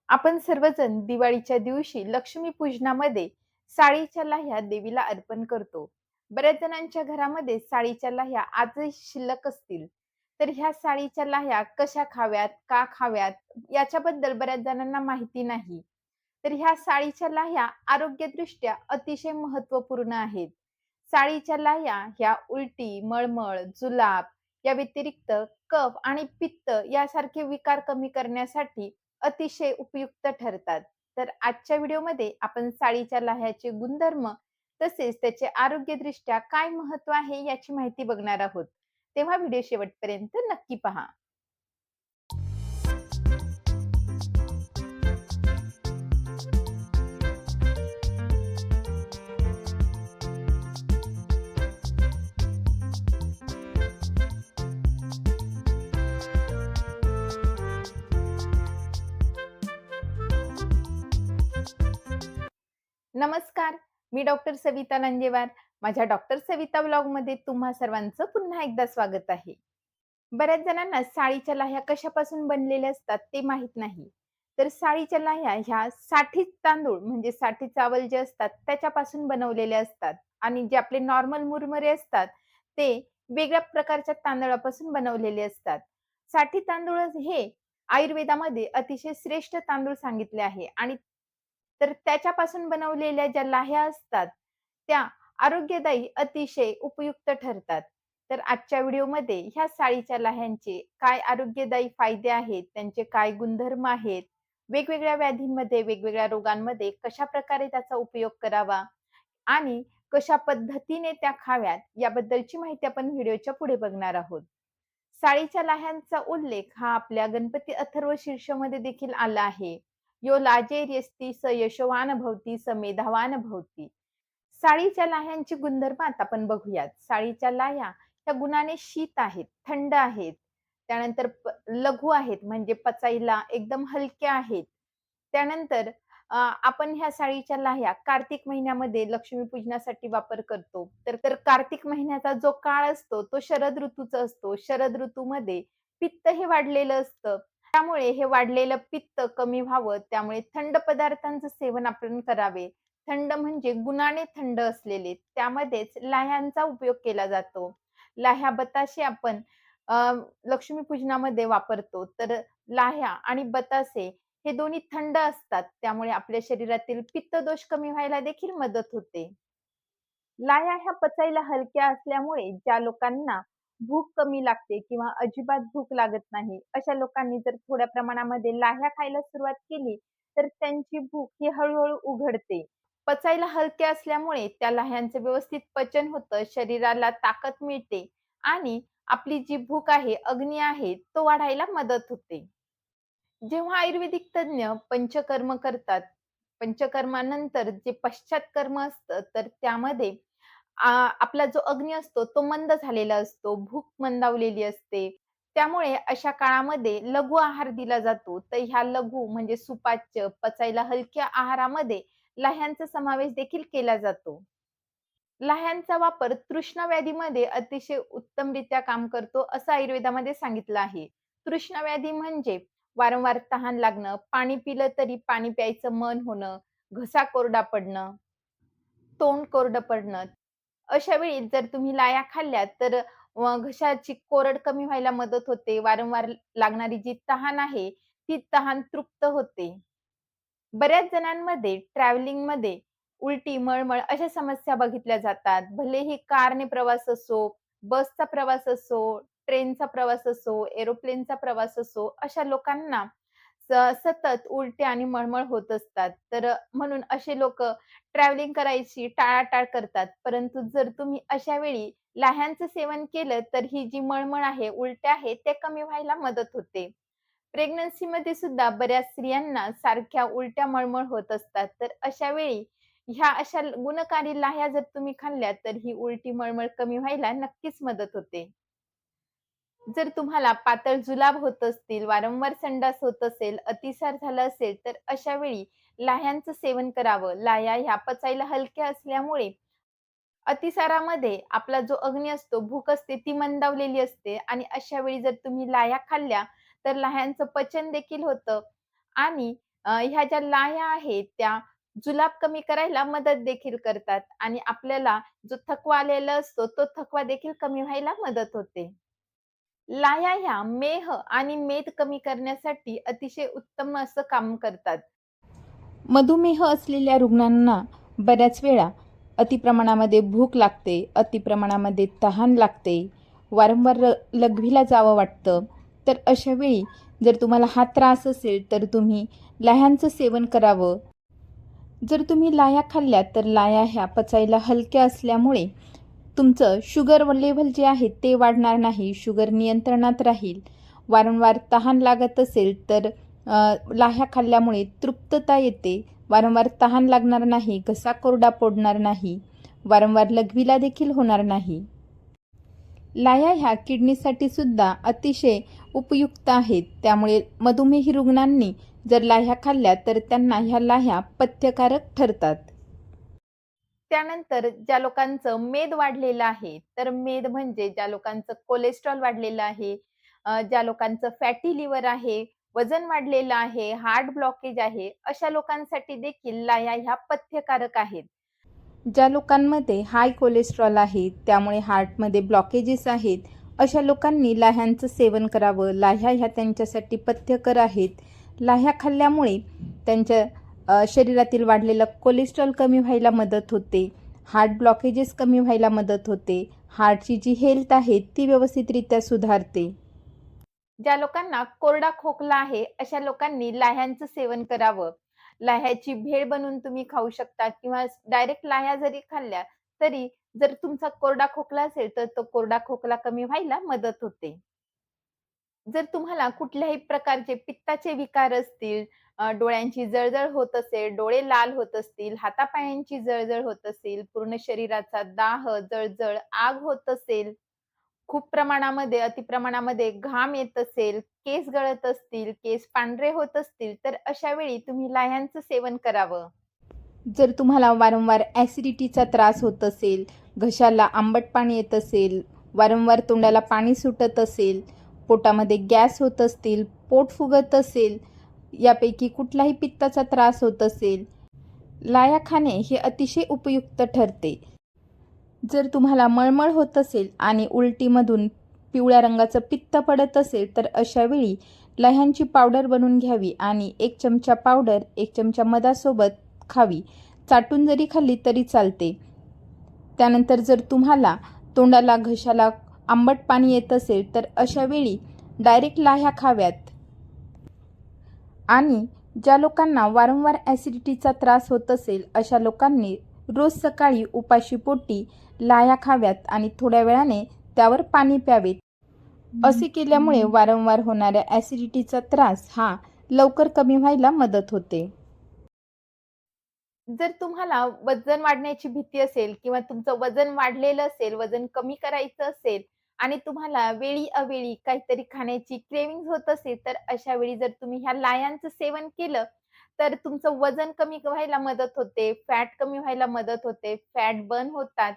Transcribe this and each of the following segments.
आपण सर्वजण दिवाळीच्या दिवशी लक्ष्मीपूजनामध्ये साळीच्या लाह्या देवीला अर्पण करतो. बऱ्याच जणांच्या घरामध्ये साळीच्या लाह्या आजही शिल्लक असतील. तर ह्या साळीच्या लाह्या कशा खाव्यात, का खाव्यात याच्याबद्दल बऱ्याच जणांना माहिती नाही. तर ह्या साळीच्या लाह्या आरोग्यदृष्ट्या अतिशय महत्त्वपूर्ण आहेत. साळीच्या लाह्या ह्या उलटी, मळमळ, जुलाब या व्यतिरिक्त कफ आणि पित्त यासारखे विकार कमी करण्यासाठी अतिशय उपयुक्त ठरतात. तर आजच्या व्हिडिओमध्ये आपण साळीच्या लाह्याचे गुणधर्म तसेच त्याचे आरोग्यदृष्ट्या काय महत्त्व आहे याची माहिती बघणार आहोत. तेव्हा व्हिडिओ शेवटपर्यंत नक्की पहा. नमस्कार, मी डॉक्टर सविता नंजेवार. माझ्या डॉक्टर सविता ब्लॉगमध्ये तुम्हा सर्वांचं पुन्हा एकदा स्वागत आहे. बऱ्याच जणांना साळीच्या लाह्या कशापासून बनलेल्या असतात ते माहीत नाही. तर साळीच्या लाह्या ह्या साठी तांदूळ म्हणजे साठी चावल जे असतात त्याच्यापासून बनवलेले असतात आणि जे आपले नॉर्मल मुरमुरे असतात ते वेगळ्या प्रकारच्या तांदळापासून बनवलेले असतात. साठी तांदूळ हे आयुर्वेदामध्ये अतिशय श्रेष्ठ तांदूळ सांगितले आहे आणि तर त्याच्यापासून बनवलेल्या ज्या लाह्या असतात त्या आरोग्यदायी अतिशय उपयुक्त ठरतात. तर आजच्या व्हिडिओमध्ये ह्या साळीच्या लाह्यांचे काय आरोग्यदायी फायदे आहेत, त्यांचे काय गुणधर्म आहेत, वेगवेगळ्या व्याधींमध्ये, वेगवेगळ्या रोगांमध्ये कशाप्रकारे त्याचा उपयोग करावा आणि कशा पद्धतीने त्या खाव्यात याबद्दलची माहिती आपण व्हिडिओच्या पुढे बघणार आहोत. साळीच्या लाह्यांचा उल्लेख हा आपल्या गणपती अथर्व शीर्षमध्ये देखील आला आहे. यो लाजेर्यस्ति स यशोवान भवती स मेधावान भवती. साळीच्या लाह्यांची गुणधर्म आता आपण बघूयात. साळीच्या लाह्या त्या गुणाने शीत आहेत, थंड आहेत. त्यानंतर लघु आहेत म्हणजे पचायला एकदम हलक्या आहेत. त्यानंतर आपण ह्या साळीच्या लाह्या कार्तिक महिन्यामध्ये लक्ष्मीपूजनासाठी वापर करतो. तर कार्तिक महिन्याचा जो काळ असतो तो शरद ऋतूचा असतो. शरद ऋतूमध्ये पित्त हे वाढलेलं असतं. त्यामुळे हे वाढलेलं पित्त कमी व्हावं त्यामुळे थंड पदार्थांचं सेवन आपण करावे. थंड म्हणजे गुणाने थंड असलेले. त्यामध्येच लाह्यांचा उपयोग केला जातो. लाह्या बताशे आपण अ, लक्ष्मीपूजनामध्ये वापरतो. तर लाह्या आणि बतासे हे दोन्ही थंड असतात. त्यामुळे आपल्या शरीरातील पित्तदोष कमी व्हायला देखील मदत होते. लाह्या ह्या पचायला हलक्या असल्यामुळे ज्या लोकांना भूक कमी लागते किंवा अजिबात भूक लागत नाही, अशा लोकांनी जर थोड्या प्रमाणामध्ये लाह्या खायला सुरुवात केली, तर त्यांची भूक ही हळू उघडते. पचायला हलक्या असल्यामुळे त्या लाह्यांचं व्यवस्थित पचन होतं, शरीराला ताकद मिळते आणि आपली जी भूक आहे, अग्नी आहे, तो वाढायला मदत होते. जेव्हा आयुर्वेदिक तज्ञ पंचकर्म करतात, पंचकर्मानंतर जे पश्चात्कर्म असतं, तर त्यामध्ये आपला जो अग्नी असतो तो मंद झालेला असतो, भूक मंदावलेली असते. त्यामुळे अशा काळामध्ये लघु आहार दिला जातो. तर ह्या लघु म्हणजे सुपाच्य, पचायला हलक्या आहारामध्ये लाह्यांचा समावेश देखील केला जातो. लाह्यांचा वापर तृष्णव्याधीमध्ये अतिशय उत्तमरित्या काम करतो, असं आयुर्वेदामध्ये सांगितलं आहे. तृष्णव्याधी म्हणजे वारंवार तहान लागणं, पाणी पिलं तरी पाणी प्यायचं मन होणं, घसा कोरडा पडणं, तोंड कोरडं पडणं. अशा वेळी जर तुम्ही लाया खाल्ल्या तर घशाची कोरड कमी व्हायला मदत होते. वारंवार लागणारी जी तहान आहे, ती तहान तृप्त होते. बऱ्याच जणांमध्ये ट्रॅव्हलिंगमध्ये उलटी, मळमळ अशा समस्या बघितल्या जातात. भलेही कारने प्रवास असो, बसचा प्रवास असो, ट्रेनचा प्रवास असो, एरोप्लेनचा प्रवास असो, अशा लोकांना सतत उलट्या आणि मळमळ होत असतात. तर म्हणून असे लोकं ट्रॅव्हलिंग करायची टाळाटाळ करतात. परंतु जर तुम्ही अशा वेळी लाह्यांचं सेवन केलं, तर ही जी मळमळ आहे, उलट्या आहेत, त्या कमी व्हायला मदत होते. प्रेग्नन्सीमध्ये सुद्धा बऱ्याच स्त्रियांना सारख्या उलट्या, मळमळ होत असतात. तर अशा वेळी ह्या अशा गुणकारी लाह्या जर तुम्ही खाल्ल्या, तर ही उलटी, मळमळ कमी व्हायला नक्कीच मदत होते. जर तुम्हाला पातळ जुलाब होत असतील, वारंवार संडास होत असेल, अतिसार झाला असेल, तर अशा वेळी लाह्यांचं सेवन करावं. लाह्या ह्या पचायला हलक्या असल्यामुळे अतिसारामध्ये आपला जो अग्नी असतो, भूक असते ती मंदावलेली असते आणि अशा वेळी जर तुम्ही लाह्या खाल्ल्या, तर लाह्यांचं पचन देखील होतं आणि ह्या ज्या लाह्या आहेत त्या जुलाब कमी करायला मदत देखील करतात आणि आपल्याला जो थकवा आलेला असतो, तो थकवा देखील कमी व्हायला मदत होते. लाह्या ह्या मेह आणि मेद कमी करण्यासाठी अतिशय उत्तम असं काम करतात. मधुमेह असलेल्या रुग्णांना बऱ्याच वेळा अतिप्रमाणामध्ये भूक लागते, अतिप्रमाणामध्ये तहान लागते, वारंवार लघवीला जावं वाटतं. तर अशा वेळी जर तुम्हाला हा त्रास असेल तर तुम्ही लाह्यांचं सेवन करावं. जर तुम्ही लाह्या खाल्ल्या तर लाह्या ह्या पचायला हलक्या असल्यामुळे तुमचं शुगर लेव्हल जे आहे ते वाढणार नाही, शुगर नियंत्रणात राहील. वारंवार तहान लागत असेल तर लाह्या खाल्ल्यामुळे तृप्तता येते, वारंवार तहान लागणार नाही, घसा कोरडा पडणार नाही, वारंवार लघवीला देखील होणार नाही. लाह्या ह्या किडनीसाठी सुद्धा अतिशय उपयुक्त आहेत. त्यामुळे मधुमेही रुग्णांनी जर लाह्या खाल्ल्या तर त्यांना ह्या लाह्या पथ्यकारक ठरतात. त्यानंतर ज्या लोकांचं मेद वाढलेलं आहे, तर मेद म्हणजे ज्या लोकांचं कोलेस्ट्रॉल वाढलेलं आहे, ज्या लोकांचं फॅटी लिव्हर आहे, वजन वाढलेलं आहे, हार्ट ब्लॉकेज आहे, अशा लोकांसाठी देखील लाह्या ह्या पथ्यकारक आहेत. ज्या लोकांमध्ये हाय कोलेस्ट्रॉल आहे, त्यामुळे हार्टमध्ये ब्लॉकेजेस आहेत, अशा लोकांनी लाह्यांचं सेवन करावं. लाह्या ह्या त्यांच्यासाठी पथ्यकर आहेत. लाह्या खाल्ल्यामुळे त्यांच्या शरीरातील वाढलेलं कोलेस्ट्रॉल कमी व्हायला मदत होते, हार्ट ब्लॉकेजेस कमी व्हायला मदत होते, हार्टची जी हेल्थ आहे ती व्यवस्थितरित्या सुधारते. ज्या लोकांना कोरडा खोकला आहे, अशा लोकांनी लाह्यांचं सेवन करावं. लाह्याची भेळ बनवून तुम्ही खाऊ शकता किंवा डायरेक्ट लाह्या जरी खाल्ल्या, तरी जर तुमचा कोरडा खोकला असेल, तर तो कोरडा खोकला कमी व्हायला मदत होते. जर तुम्हाला कुठल्याही प्रकारचे पित्ताचे विकार असतील, डोळ्यांची जळजळ होत असेल, डोळे लाल होत असतील, हातापायांची जळजळ होत असेल, पूर्ण शरीराचा दाह, जळजळ, आग होत असेल, खूप प्रमाणामध्ये, अतिप्रमाणामध्ये घाम येत असेल, केस गळत असतील, केस पांढरे होत असतील, तर अशा वेळी तुम्ही लाह्यांचं सेवन करावं. जर तुम्हाला वारंवार ॲसिडिटीचा त्रास होत असेल, घशाला आंबट पाणी येत असेल, वारंवार तोंडाला पाणी सुटत असेल, पोटामध्ये गॅस होत असतील, पोट फुगत असेल, यापैकी कुठलाही पित्ताचा त्रास होत असेल, लाह्या खाणे हे अतिशय उपयुक्त ठरते. जर तुम्हाला मळमळ होत असेल आणि उलटीमधून पिवळ्या रंगाचं पित्त पडत असेल, तर अशा वेळी लाह्यांची पावडर बनवून घ्यावी आणि 1 चमचा पावडर 1 चमचा मधासोबत खावी. चाटून जरी खाल्ली तरी चालते. त्यानंतर जर तुम्हाला तोंडाला, घशाला आंबट पाणी येत असेल, तर अशा वेळी डायरेक्ट लाह्या खाव्यात. आणि ज्या लोकांना वारंवार ॲसिडिटीचा त्रास होत असेल, अशा लोकांनी रोज सकाळी उपाशी पोटी लाह्या खाव्यात आणि थोड्या वेळाने त्यावर पाणी प्यावेत. असे केल्यामुळे वारंवार होणाऱ्या ॲसिडिटीचा त्रास हा लवकर कमी व्हायला मदत होते. जर तुम्हाला वजन वाढण्याची भीती असेल किंवा तुमचं वजन वाढलेलं असेल, वजन कमी करायचं असेल आणि तुम्हाला वेळी-अवेळी काहीतरी खाण्याची क्रेव्हिंग्ज होत असेल, तर अशा वेळी जर तुम्ही ह्या लाह्यांचं सेवन केलं, तर तुमचं वजन कमी व्हायला मदत होते, फॅट कमी व्हायला मदत होते, फॅट बर्न होतात.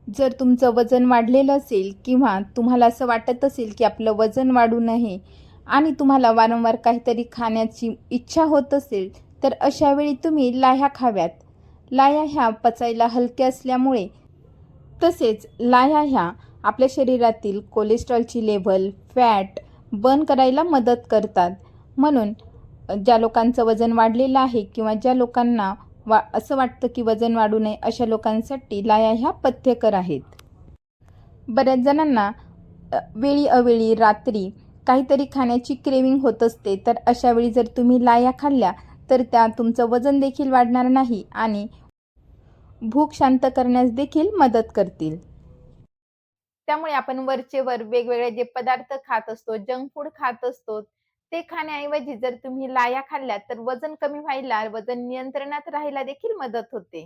जर तुमचं वजन वाढलेलं असेल किंवा तुम्हाला असं वाटत असेल की आपलं वजन वाढू नये आणि तुम्हाला वारंवार काहीतरी खाण्याची इच्छा होत असेल, तर अशा वेळी तुम्ही लाह्या खाव्यात. लाह्या ह्या पचायला हलक्या असल्यामुळे, तसेच लाह्या ह्या आपल्या शरीरातील कोलेस्ट्रॉलची लेव्हल, फॅट बर्न करायला मदत करतात. म्हणून ज्या लोकांचं वजन वाढलेलं आहे किंवा ज्या लोकांना असं वाटतं की वजन वाढू नये, अशा लोकांसाठी लाह्या ह्या पथ्यकर आहेत. बऱ्याच जणांना वेळी-अवेळी रात्री काहीतरी खाण्याची क्रेव्हिंग होत असते, तर अशा वेळी जर तुम्ही लाह्या खाल्ल्या, तर त्या तुमचं वजन देखील वाढणार नाही आणि भूक शांत करण्यास देखील मदत करतील. त्यामुळे आपण वरचेवर वेगवेगळे जे पदार्थ खात असतो, जंक फूड खात असतो, ते खाण्याऐवजी जर तुम्ही लाह्या खाल्ल्या, तर वजन कमी व्हायला, वजन नियंत्रणात राहायला देखील मदत होते.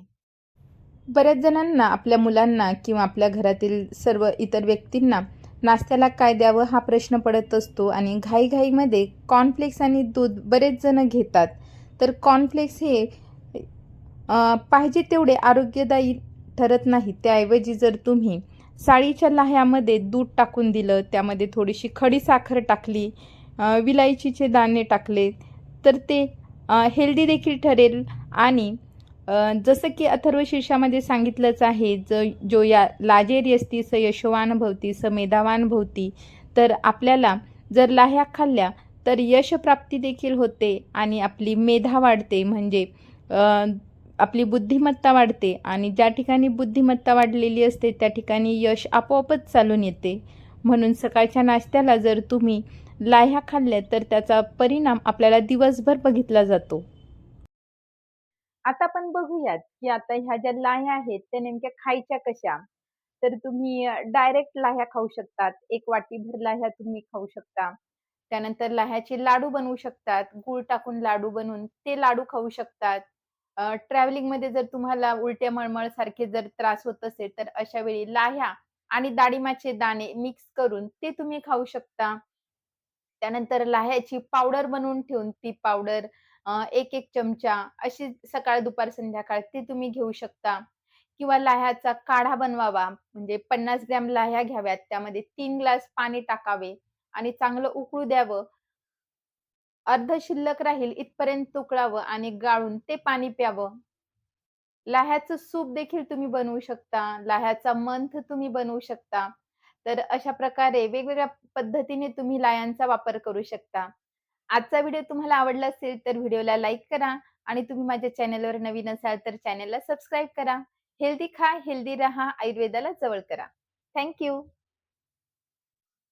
बऱ्याच जणांना आपल्या मुलांना किंवा आपल्या घरातील सर्व इतर व्यक्तींना नाश्त्याला काय द्यावं हा प्रश्न पडत असतो आणि घाईघाईमध्ये कॉर्नफ्लेक्स आणि दूध बरेच जण घेतात. तर कॉर्नफ्लेक्स हे पाहिजे तेवढे आरोग्यदायी ठरत नाही. त्याऐवजी जर तुम्ही साळीच्या लाह्यामध्ये दूध टाकून दिलं, त्यामध्ये थोडीशी खडी साखर टाकली, विलायचीचे दाणे टाकले, तर ते हेल्दी देखील ठरेल आणि जसं की अथर्वशीर्षामध्ये सांगितलंच आहे, जो या लाजेरी असती स यशोवान भवती स मेधावान भवती. तर आपल्याला जर लाह्या खाल्ल्या तर यशप्राप्ती देखील होते आणि आपली मेधा वाढते म्हणजे आपली बुद्धिमत्ता वाढते आणि ज्या ठिकाणी बुद्धिमत्ता वाढलेली असते त्या ठिकाणी यश आपोआपच चालून येते. म्हणून सकाळच्या नाश्त्याला जर तुम्ही लाह्या खाल्ल्या तर त्याचा परिणाम आपल्याला दिवसभर बघितला जातो. आता आपण बघूयात, की आता ह्या ज्या लाह्या आहेत त्या नेमक्या खायच्या कशा? तर तुम्ही डायरेक्ट लाह्या खाऊ शकतात. 1 वाटीभर लाह्या तुम्ही खाऊ शकता. त्यानंतर लाह्याचे लाडू बनवू शकतात. गूळ टाकून लाडू बनवून ते लाडू खाऊ शकतात. ट्रॅव्हलिंगमध्ये जर तुम्हाला उलट्या मळमळ सारखे जर त्रास होत असेल, तर अशा वेळी लाह्या आणि डाळिंबाचे दाणे मिक्स करून ते तुम्ही खाऊ शकता. त्यानंतर लाह्याची पावडर बनवून ठेवून ती पावडर 1-1 चमचा अशी सकाळ, दुपार, संध्याकाळ ती तुम्ही घेऊ शकता किंवा लाह्याचा काढा बनवावा. म्हणजे 50 ग्रॅम लाह्या घ्याव्यात, त्यामध्ये 3 ग्लास पाणी टाकावे आणि चांगलं उकळू द्यावं. अर्ध शिल्लक राहील इथपर्यंत उकळावं आणि गाळून ते पाणी प्यावं. लाह्याचं सूप देखील तुम्ही बनवू शकता. लाह्याचा मंथ तुम्ही बनवू शकता. तर अशा प्रकारे वेगवेगळ्या पद्धतीने तुम्ही लाह्यांचा वापर करू शकता. आजचा व्हिडिओ तुम्हाला आवडला असेल तर व्हिडिओला लाईक करा आणि तुम्ही माझ्या चॅनलवर नवीन असाल तर चॅनलला सबस्क्राईब करा. हेल्दी खा, हेल्दी राहा, आयुर्वेदाला जवळ करा. Thank you.